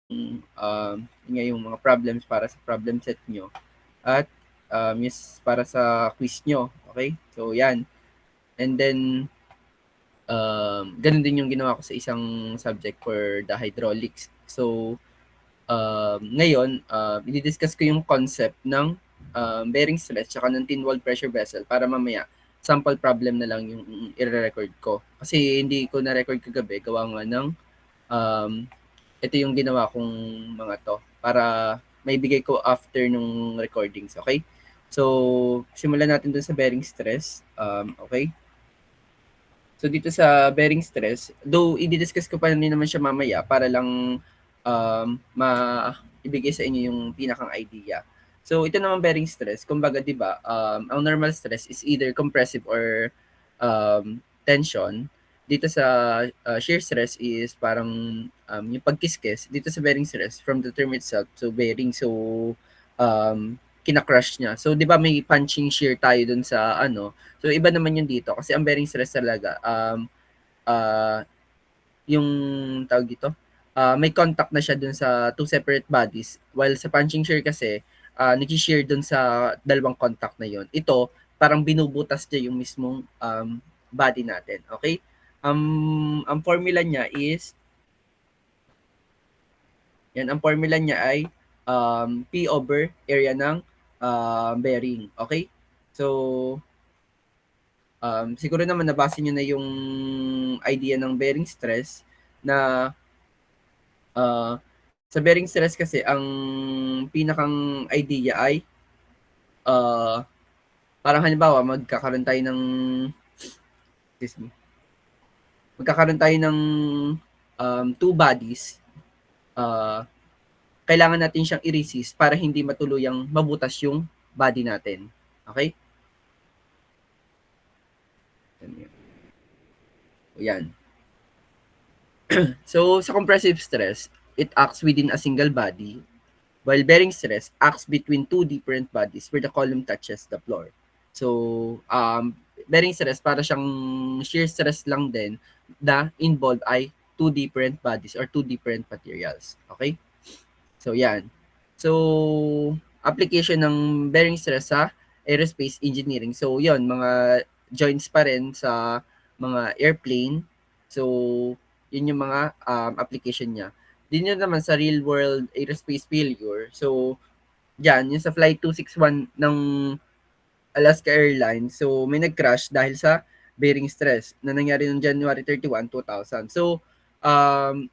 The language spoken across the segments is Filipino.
yun nga yung mga problems para sa problem set nyo at yes, para sa quiz nyo. Okay? So, yan. And then, ganun din yung ginawa ko sa isang subject for the hydraulics. So, ngayon, i-discuss ko yung concept ng bearing stress tsaka ng thin wall pressure vessel para mamaya sample problem na lang yung i-record ko. Kasi hindi ko na-record kagabi, gawa nga ng um, ito yung ginawa kong mga to para may bigay ko after nung recordings, okay? So, simulan natin dun sa bearing stress. Okay? So, dito sa bearing stress, though i-discuss ko pa rin naman siya mamaya para lang ibigay sa inyo yung pinakang idea. So, ito naman bearing stress, kumbaga, di ba, ang normal stress is either compressive or tension. Dito sa shear stress is parang yung pagkiskis. Dito sa bearing stress, from the term itself, so bearing, so kinakrush niya. So, di ba may punching shear tayo dun sa ano. So, iba naman yun dito kasi ang bearing stress talaga, uh, yung tawag dito, may contact na siya dun sa two separate bodies. While sa punching shear kasi, nag-shear dun sa dalawang contact na yon. Ito, parang binubutas niya yung mismong body natin. Okay? Ang formula niya is, yan, ang formula niya ay P over area ng bearing. Okay? So, siguro naman nabasa niyo na yung idea ng bearing stress na sa bearing stress kasi ang pinakang idea ay uh, parang halimbawa magkakaroon tayo ng excuse me, magkakaroon tayo ng two bodies. Uh, Kailangan natin siyang i-resist para hindi matuluyang mabutas yung body natin. Okay? Yan. So, sa compressive stress, it acts within a single body, while bearing stress acts between two different bodies where the column touches the floor. So, bearing stress, para siyang shear stress lang din na involved ay two different bodies or two different materials. Okay? So, yan. So, application ng bearing stress sa aerospace engineering. So, yon mga joints pa rin sa mga airplane. So, yun yung mga application niya. Din yun naman sa real world aerospace failure. So, yan, yung sa flight 261 ng Alaska Airlines. So, may nag-crash dahil sa bearing stress na nangyari noong January 31, 2000. So, um,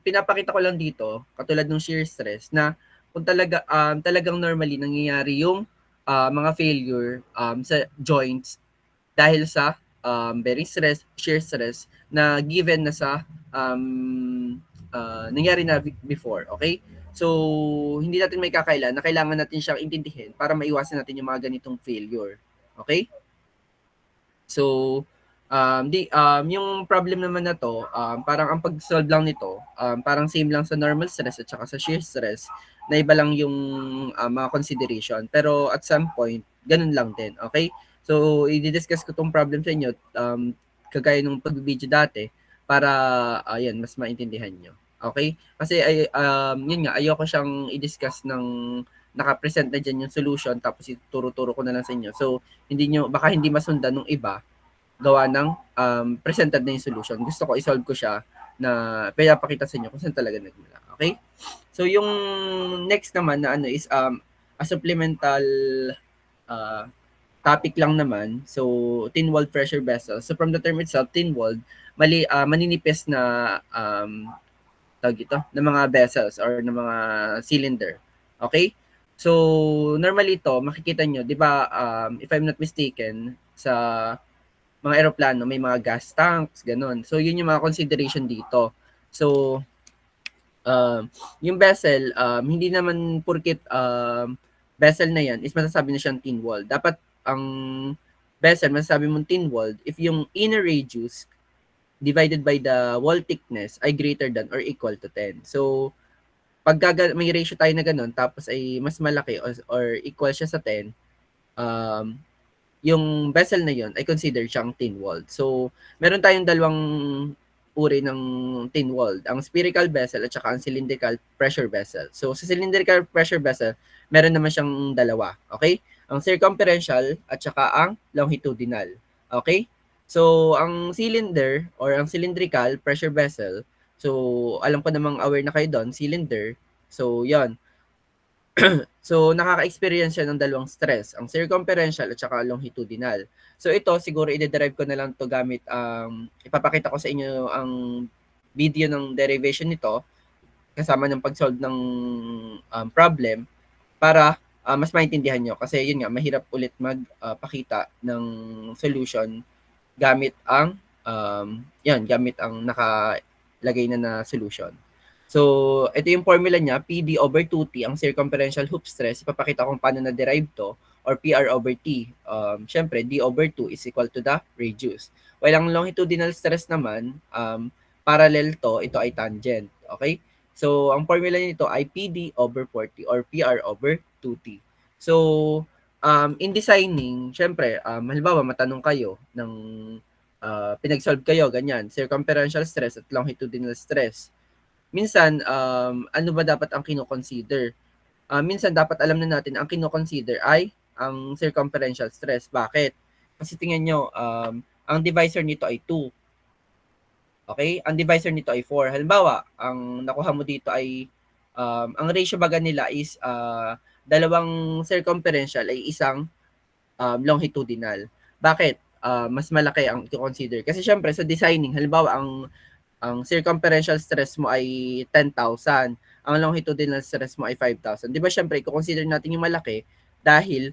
pinapakita ko lang dito, katulad ng shear stress, na kung talagang normally nangyayari yung mga failure sa joints dahil sa bearing stress, shear stress na given na sa nangyari na before, okay? So, hindi natin may kakailan na kailangan natin siyang intindihin para maiwasan natin yung mga ganitong failure. Okay? So, yung problem naman na to, parang ang pag-solve lang nito, parang same lang sa normal stress at saka sa shear stress, na iba lang yung mga consideration. Pero at some point, ganun lang din, okay? So, i-discuss ko tong problem sa inyo, kagaya nung pag-video dati, para, ayan, mas maintindihan nyo. Okay? Kasi, yun nga, ayoko siyang i-discuss ng naka-present na dyan yung solution, tapos ituro-turo ko na lang sa inyo. So, hindi nyo, baka hindi masundan ng iba, gawa ng presented na yung solution. Gusto ko i-solve ko siya na pinapakita sa inyo kung saan talaga nagmula. Okay? So, yung next naman na ano is a supplemental uh, topic lang naman. So, thin-walled pressure vessel. So, from the term itself, thin-walled, maninipis na tawag ito, ng mga vessels or ng mga cylinder. Okay? So, normally ito, makikita nyo, di ba, if I'm not mistaken, sa mga eroplano, may mga gas tanks, ganun. So, yun yung mga consideration dito. So, yung vessel, hindi naman porket vessel na yan is masasabi na siyang thin wall. Dapat ang vessel, masasabi mong thin wall if yung inner radius divided by the wall thickness ay greater than or equal to 10. So, pag may ratio tayo na ganun, tapos ay mas malaki or equal siya sa 10, um, yung vessel na yon ay considered siyang thin walled. So, meron tayong dalawang uri ng tin walled, ang spherical vessel at saka ang cylindrical pressure vessel. So sa cylindrical pressure vessel, meron naman siyang dalawa, okay? Ang circumferential at saka ang longitudinal, okay? So ang cylinder or ang cylindrical pressure vessel, so alam ko namang aware na kayo doon, cylinder. So 'yon. So, nakaka-experience siya ng dalawang stress, ang circumferential at saka longitudinal. So, ito siguro ide-derive ko na lang 'to gamit ipapakita ko sa inyo ang video ng derivation nito kasama ng pag-solve ng problem para mas maintindihan niyo. Kasi yun nga, mahirap ulit magpakita ng solution gamit ang gamit ang nakalagay na solution. So, ito yung formula niya, PD over 2T, ang circumferential hoop stress. Ipapakita ko kung paano na-derive to, or PR over T. Siyempre, D over 2 is equal to the radius. While ang longitudinal stress naman, parallel to, ito ay tangent. Okay? So, ang formula nito ay PD over 40 or PR over 2T. So, in designing, syempre, halimbawa, matanong kayo ng pinag-solve kayo, ganyan, circumferential stress at longitudinal stress. Minsan, ano ba dapat ang kino-consider? Minsan dapat alam na natin ang kino-consider ay ang circumferential stress. Bakit? Kasi tingnan nyo, ang divisor nito ay 2. Okay? Ang divisor nito ay 4. Halimbawa, ang nakuha mo dito ay, ang ratio baga nila is dalawang circumferential ay isang longitudinal. Bakit? Mas malaki ang i-consider. Kasi syempre sa designing, halimbawa ang circumferential stress mo ay 10,000, ang longitudinal stress mo ay 5,000. Di ba syempre, i-consider natin yung malaki dahil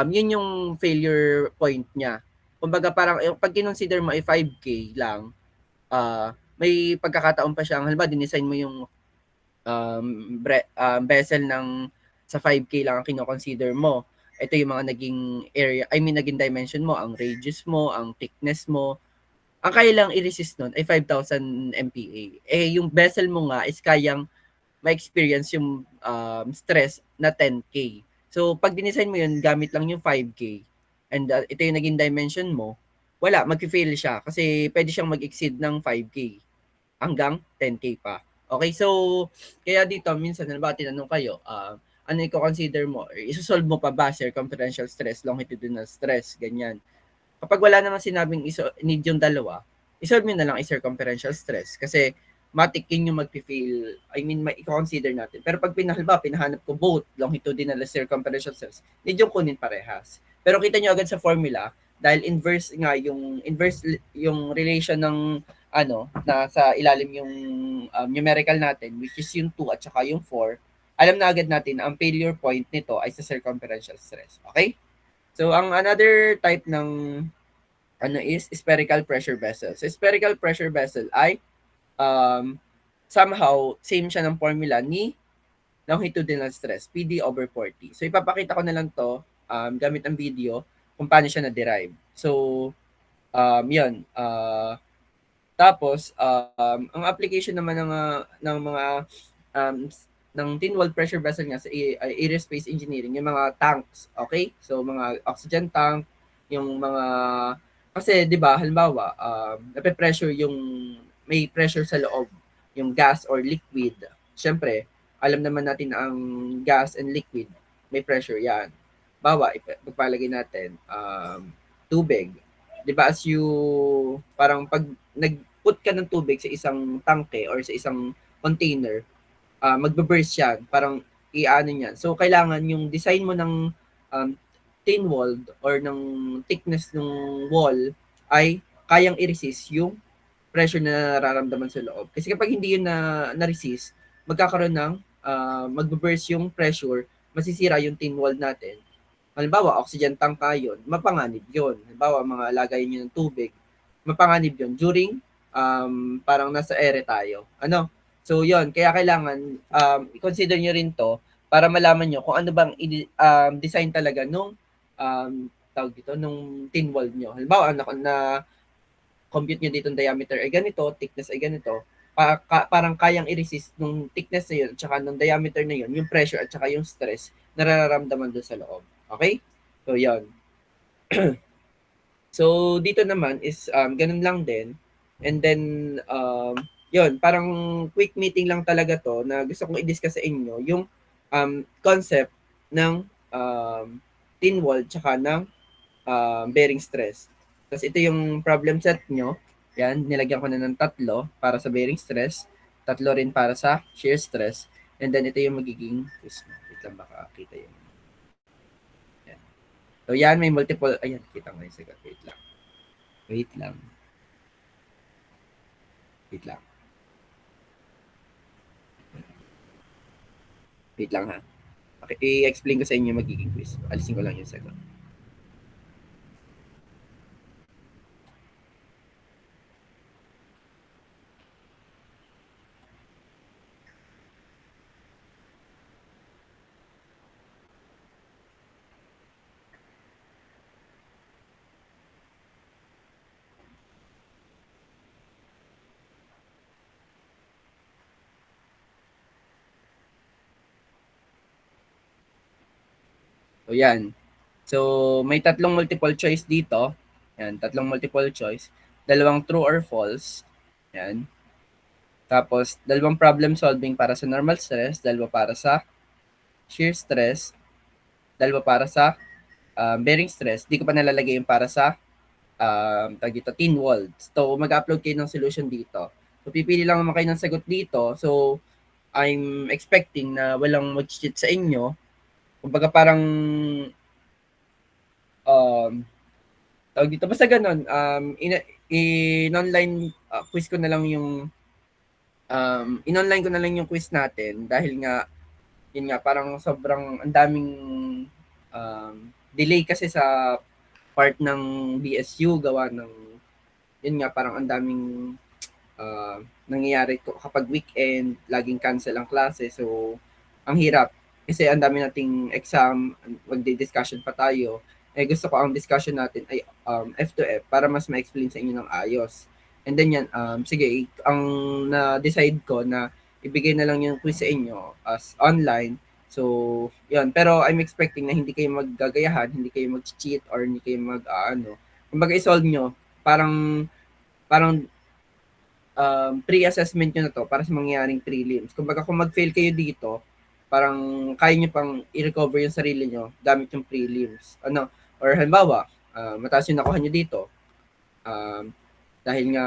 yun yung failure point niya. Kumbaga parang pag kinonsider mo ay 5K lang, may pagkakataon pa siyang, halimbawa, dinesign mo yung vessel ng sa 5K lang ang kino-consider mo. Ito yung mga naging area, naging dimension mo, ang radius mo, ang thickness mo. Ang kaya lang i-resist nun ay 5,000 MPa. Yung vessel mo nga is kayang ma-experience yung stress na 10K. So, pag dinesign mo yun, gamit lang yung 5K, and ito yung naging dimension mo, wala, mag-fail siya kasi pwede siyang mag-exceed ng 5K hanggang 10K pa. Okay, so kaya dito minsan halimbawa tinanong kayo, ano i-consider mo? Isosolve mo pa ba circumferential stress, longitudinal stress, ganyan. Kapag wala namang sinabing need yung dalawa, isolve nyo na lang circumferential stress kasi matik yun yung mag-feel, i-consider natin. Pero pag pinahanap ko both longitudinal at circumferential stress, need yung kunin parehas. Pero kita nyo agad sa formula, dahil inverse yung relation ng nasa ilalim yung numerical natin, which is yung 2 at saka yung 4, alam na agad natin na ang failure point nito ay sa circumferential stress. Okay? So, ang another type ng is spherical pressure vessel. So, spherical pressure vessel ay somehow same siya ng formula ni longitudinal stress, PD over 40. So, ipapakita ko na lang to gamit ang video kung paano siya na-derive. So, yun. Tapos, ang application naman ng mga ng thin wall pressure vessel nga sa aerospace engineering, yung mga tanks, okay? So, mga oxygen tank, yung mga, kasi, di ba, halimbawa, nape-pressure may pressure sa loob, yung gas or liquid. Siyempre, alam naman natin na ang gas and liquid, may pressure yan. Bawa, ipagpalagay natin, tubig. Di ba, as you, parang pag nag-put ka ng tubig sa isang tangke or sa isang container, magbe-burst yan, parang i-ano niyan. So, kailangan yung design mo ng thin walled or ng thickness ng wall ay kayang i-resist yung pressure na nararamdaman sa loob. Kasi kapag hindi yun na-resist, magkakaroon ng magbe-burst yung pressure, masisira yung thin wall natin. Halimbawa, oxygen tank yun, mapanganib yun. Halimbawa, mga lagay nyo ng tubig, mapanganib yun during parang nasa ere tayo. So, yun. Kaya kailangan i-consider nyo rin to para malaman nyo kung ano bang design talaga nung tawag dito, nung thin wall nyo. Halimbawa, na compute nyo dito ang diameter ay ganito, thickness ay ganito, parang kayang i-resist nung thickness na yun at saka nung diameter na yun, yung pressure at saka yung stress na nararamdaman doon sa loob. Okay? So, yun. So, dito naman is ganun lang din. And then, yun, parang quick meeting lang talaga to na gusto kong i-discuss sa inyo yung concept ng thin wall tsaka ng bearing stress. Tapos ito yung problem set nyo. Yan, nilagyan ko na ng 3 para sa bearing stress, 3 rin para sa shear stress, and then ito yung magiging quiz mo. Wait lang, baka kita yun. Yan. So yan, may multiple, ayan, kita mo yung sagot. Wait lang. Wait lang. Wait lang. Wait lang ha. Okay, i-explain ko sa inyo yung magiging quiz. Alisin ko lang yung sagot. So yan. So may 3 multiple choice dito. Yan, 3 multiple choice. 2 true or false. Yan. Tapos 2 problem solving para sa normal stress, 2 para sa shear stress, 2 para sa bearing stress. Di ko pa nalalagay yung para sa dito, thin wall. So mag-upload kayo ng solution dito. So pipili lang naman kayo ng sagot dito. So I'm expecting na walang mag-cheat sa inyo. Kumbaga parang um, tawag dito. Basta ganun, in-online quiz ko na lang yung in-online ko na lang yung quiz natin dahil nga, yun nga, parang sobrang ang daming delay kasi sa part ng BSU gawa ng, yun nga, parang ang daming nangyayari kapag weekend, laging cancel ang klase. So, ang hirap. Kasi ang dami nating exam, magdi-discussion pa tayo. Eh, gusto ko ang discussion natin ay F to F para mas ma-explain sa inyo ng ayos. And then yan, sige, ang na-decide ko na ibigay na lang yung quiz sa inyo as online. So, yun. Pero I'm expecting na hindi kayo maggagayahan, hindi kayo mag-cheat, or hindi kayo kumbaga i-solve nyo. Parang pre-assessment nyo na to para sa mangyayaring prelims. Kumbaga kung mag-fail kayo dito, parang kaya nyo pang i-recover yung sarili nyo gamit yung prelims. Or halimbawa, mataas yung nakuha nyo dito. Dahil nga,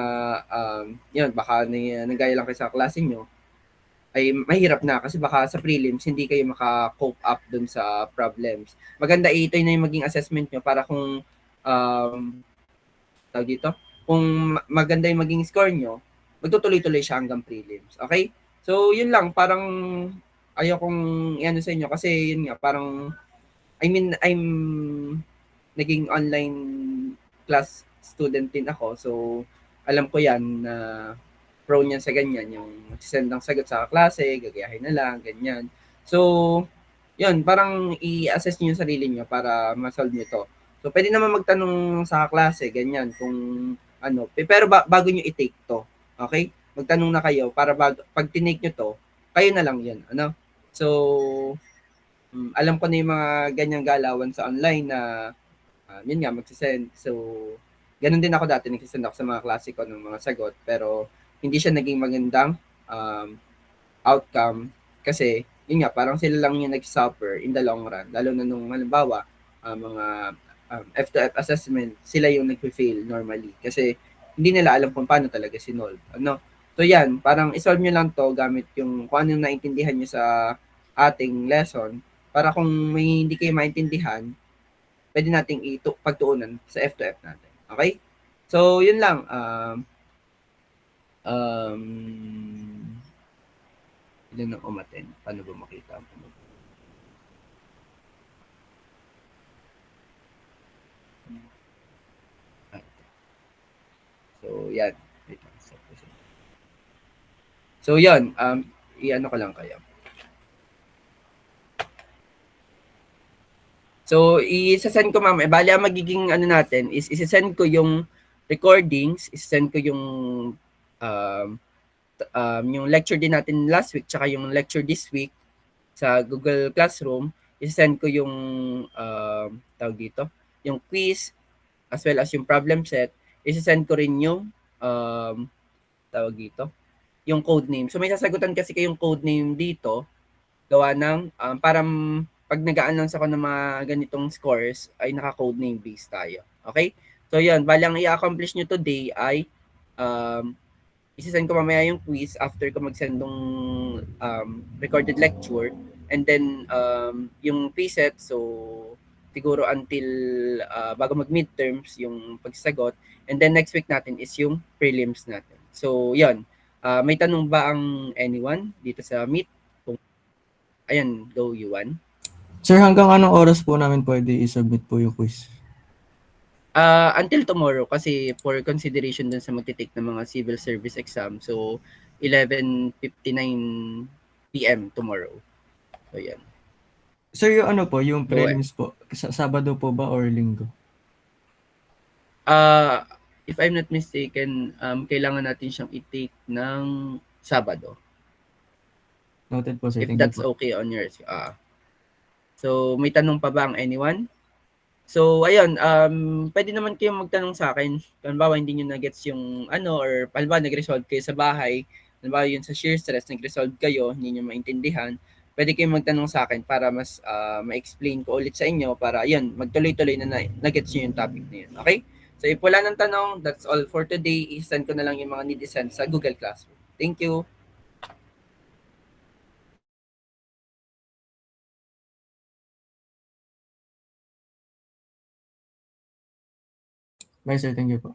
yun, baka nagaya lang kayo sa klase nyo, ay mahirap na kasi baka sa prelims hindi kayo maka-cope up dun sa problems. Maganda ito na yung maging assessment nyo para kung tawag dito, kung maganda yung maging score nyo, magtutuloy-tuloy siya hanggang prelims. Okay? So, yun lang. Parang ayaw kong i-ano sa inyo kasi yun nga, parang, I'm naging online class student din ako. So, alam ko yan na prone yan sa ganyan. Yung send ng sagot sa klase, gagayahin na lang, ganyan. So, yun, parang i-assess niyo yung sarili niyo para ma-solve niyo to. So, pwede naman magtanong sa klase, ganyan, kung ano. Pero bago nyo i-take to, okay? Magtanong na kayo para pag tinake nyo to, kayo na lang yun. So, alam ko na yung mga ganyang galawan sa online na, yun nga, magsisend. So, ganun din ako dati, nagsisend ako sa mga klase ko ng mga sagot, pero hindi siya naging magandang outcome kasi, yun nga, parang sila lang yung nag-suffer in the long run. Lalo na nung, halimbawa, mga F to F assessment, sila yung nag-fail normally kasi hindi nila alam kung paano talaga sinolve. So yan, parang isolve nyo lang to gamit yung kung ano yung naintindihan nyo sa ating lesson para kung may hindi kayo maintindihan, pwede nating pagtuunan sa F to F natin. Okay? So, yun lang. Ilan ang umaten? Paano ba makita? So, yan. So, yan. I-ano ko lang kayo. So, i-send ko mamaya. Bali, ang magiging ano natin is i-send ko yung recordings, i-send ko yung lecture din natin last week, tsaka yung lecture this week sa Google Classroom. I-send ko yung tawag dito, yung quiz, as well as yung problem set. I-send ko rin yung tawag dito, yung code name. So may sasagutan kasi kayong code name dito, gawa ng para pag nag-a-announce ako ng mga ganitong scores ay naka-code name base tayo. Okay? So yun, bali ang i-accomplish nyo today ay isisend ko mamaya yung quiz after ko mag-send ng recorded lecture, and then yung preset, so siguro until bago mag-midterms yung pagsagot, and then next week natin is yung prelims natin. So yun, may tanong ba ang anyone dito sa Meet? Ayan, go Yuan. Sir, hanggang anong oras po namin pwede i-submit po yung quiz? Until tomorrow kasi for consideration dun sa magte-take ng mga civil service exam. So 11:59 PM tomorrow. So yan. Sir, yung ano po, yung So prelims po, Sabado po ba or Linggo? uh, if I'm not mistaken, kailangan natin siyang i-take ng Sabado. Noted po, sir. If Thank you that's po. okay on yours. So may tanong pa ba ang anyone? So, ayun, pwede naman kayong magtanong sa akin. Halimbawa, hindi nyo na-gets yung ano, or halimbawa, nag-resolve kayo sa bahay. Halimbawa, yun sa sheer stress, nag-resolve kayo, hindi nyo maintindihan. Pwede kayong magtanong sa akin para mas ma-explain ko ulit sa inyo para, yun, magtuloy-tuloy na-gets nyo yung topic na yun. Okay? So, if wala ng tanong, that's all for today. I-send ko na lang yung mga need i-send sa Google Classroom. Thank you. Bye, sir. Thank you po.